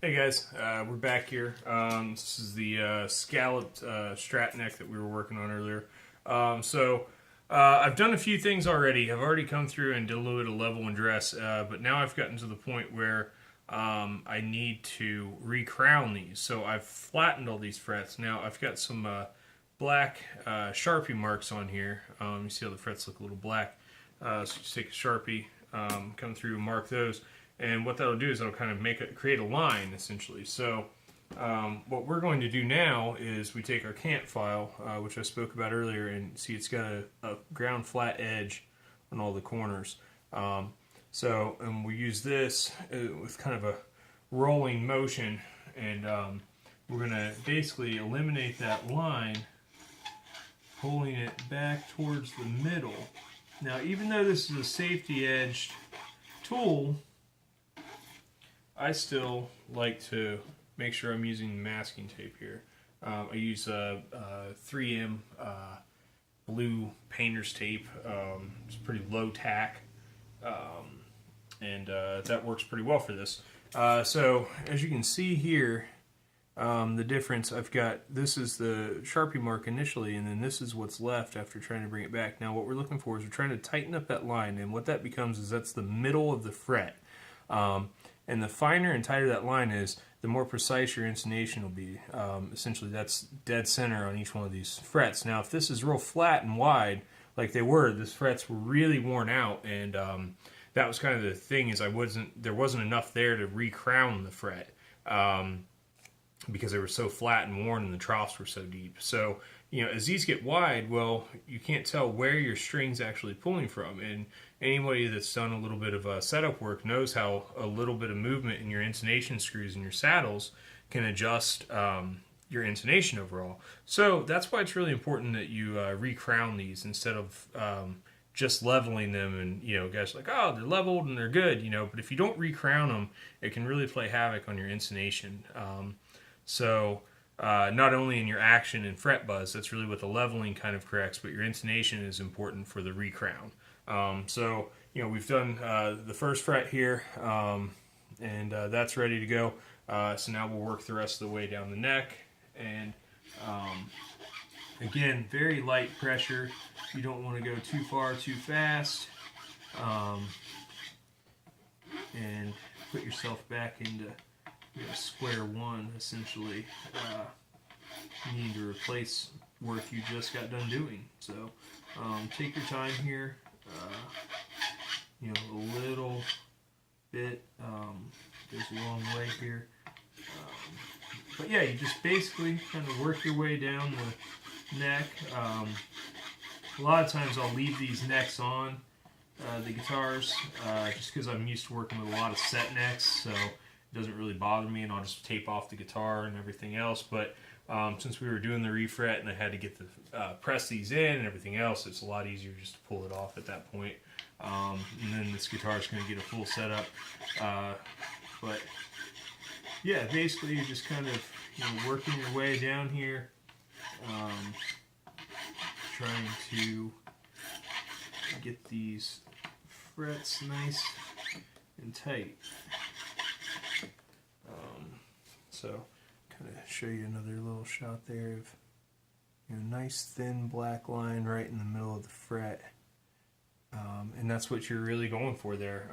Hey guys, we're back here. This is the scalloped strat neck that we were working on earlier. I've done a few things already. I've already come through and did a little bit of level and dress, but now I've gotten to the point where I need to recrown these. So I've flattened all these frets. Now I've got some black Sharpie marks on here. You see how the frets look a little black. So just take a Sharpie, come through and mark those. And what that'll do is it'll kind of create a line, essentially. So what we're going to do now is we take our cant file, which I spoke about earlier, and see it's got a ground flat edge on all the corners. And we use this with kind of a rolling motion, and we're going to basically eliminate that line, pulling it back towards the middle. Now, even though this is a safety-edged tool, I still like to make sure I'm using masking tape here. I use 3M blue painter's tape. It's pretty low tack, and that works pretty well for this. So as you can see here, the difference, I've got, this is the Sharpie mark initially, and then this is what's left after trying to bring it back. Now what we're looking for is we're trying to tighten up that line, and what that becomes is that's the middle of the fret. And the finer and tighter that line is, the more precise your intonation will be. Essentially, that's dead center on each one of these frets. Now, if this is real flat and wide, like they were, these frets were really worn out, and that was kind of the thing, is there wasn't enough there to recrown the fret, because they were so flat and worn and the troughs were so deep. So, you know, as these get wide, well, you can't tell where your string's actually pulling from. And anybody that's done a little bit of setup work knows how a little bit of movement in your intonation screws and your saddles can adjust your intonation overall. So that's why it's really important that you recrown these instead of just leveling them. And, you know, guys are like, oh, they're leveled and they're good, you know. But if you don't recrown them, it can really play havoc on your intonation. Not only in your action and fret buzz, that's really what the leveling kind of corrects, but your intonation is important for the recrown. You know, we've done the first fret here, and that's ready to go. So now we'll work the rest of the way down the neck. And again, very light pressure. You don't want to go too far, too fast. And put yourself back into square one, essentially. You need to replace work you just got done doing. So take your time here. You know, a little bit goes a long way here. But yeah, you just basically kind of work your way down the neck. A lot of times I'll leave these necks on the guitars just because I'm used to working with a lot of set necks, so it doesn't really bother me, and I'll just tape off the guitar and everything else. But since we were doing the refret and I had to get the press these in and everything else, it's a lot easier just to pull it off at that point. And then this guitar is going to get a full setup. But yeah, basically you're just kind of, you know, working your way down here, trying to get these frets nice and tight. So kind of show you another little shot there of, you know, nice thin black line right in the middle of the fret, and that's what you're really going for there.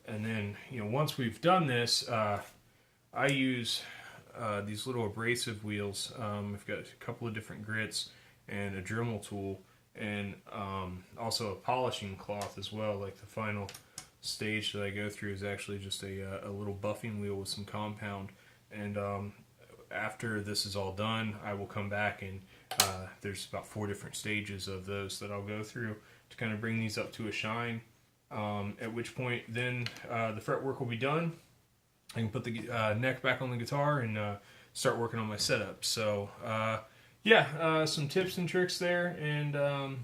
And then, you know, once we've done this, I use these little abrasive wheels. I've got a couple of different grits and a Dremel tool, and also a polishing cloth as well. Like the final stage that I go through is actually just a little buffing wheel with some compound. And after this is all done, I will come back, and there's about 4 different stages of those that I'll go through to kind of bring these up to a shine. At which point then the fretwork will be done. I can put the neck back on the guitar and start working on my setup. So yeah, some tips and tricks there, and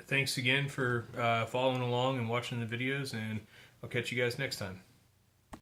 thanks again for following along and watching the videos, and I'll catch you guys next time.